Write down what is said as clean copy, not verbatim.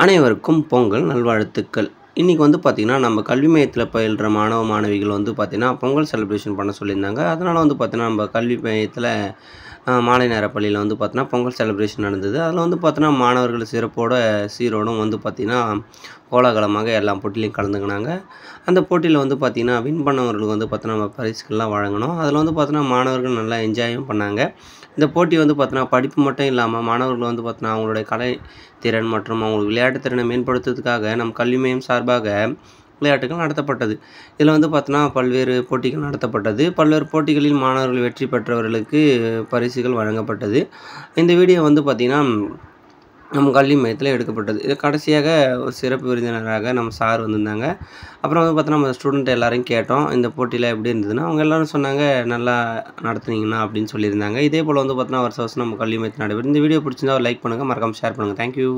அனைவருக்கும் பொங்கல் நல்வாழ்த்துக்கள். இன்னைக்கு வந்து பார்த்தீங்கன்னா, நம்ம கல்வி மையத்தில பயில்ற மாணவ, மாணவிகள் வந்து பார்த்தீங்கன்னா, பொங்கல் செலிப்ரேஷன் பண்ண சொல்லியிருந்தாங்க. அதனால வந்து பார்த்தீங்கன்னா, நம்ம கல்வி மையத்தில மாலை நேர பள்ளியில வந்து பார்த்தீங்கன்னா, பொங்கல் செலிப்ரேஷன் நடந்தது. அதில வந்து பார்த்தீங்கன்னா, மாணவர்கள் சிறப்போட சீரோடும் வந்து பார்த்தீங்கன்னா, கோலாகலமாக எல்லா போட்டியிலயும் கலந்துக்கினாங்க. அந்த போட்டியில வந்து பார்த்தீங்கன்னா, வின் பண்ணவங்களுக்கு வந்து பார்த்தீங்கன்னா, நம்ம பரிசுகள்லாம் வழங்குனோம். அதில வந்து பார்த்தீங்கன்னா, மாணவர்கள் நல்லா என்ஜாயும் பண்ணாங்க. இந்த போட்டி வந்து பார்த்தீங்கன்னா, படிப்பு மட்டும் இல்லாம மாணவர்கள் வந்து பார்த்தீங்கன்னா, அவங்களுடைய கலை திறன் மற்றும் அவங்களுக்கு விளையாட்டு திறனை மேம்படுத்துறதுக்காக நம் கல்வி மையம் சார்பாக விளையாட்டுகள் நடத்தப்பட்டது. இதில் வந்து பார்த்தோன்னா பல்வேறு போட்டிகள் நடத்தப்பட்டது. பல்வேறு போட்டிகளில் மாணவர்கள் வெற்றி பெற்றவர்களுக்கு பரிசுகள் வழங்கப்பட்டது. இந்த வீடியோ வந்து பார்த்தீங்கன்னா, நம்ம கல்வி மையத்தில எடுக்கப்பட்டது. இது கடைசியாக ஒரு சிறப்பு விருந்தினராக நம்ம சார் வந்திருந்தாங்க. அப்புறம் வந்து பார்த்தோன்னா, நம்ம ஸ்டூடெண்ட் எல்லாரையும் கேட்டோம். இந்த போட்டிலாம் எப்படி இருந்ததுன்னா, அவங்க எல்லாரும் சொன்னாங்க, "நல்லா நடத்துனீங்கண்ணா" அப்படின்னு சொல்லியிருந்தாங்க. இதேபோல வந்து பார்த்தோன்னா, வருஷம் வருஷம் நம்ம கல்வி மையத்தில் நடைபெறும். இந்த வீடியோ பிடிச்சிருந்தா ஒரு லைக் பண்ணுங்க. மறக்காம ஷேர் பண்ணுங்க. Thank you.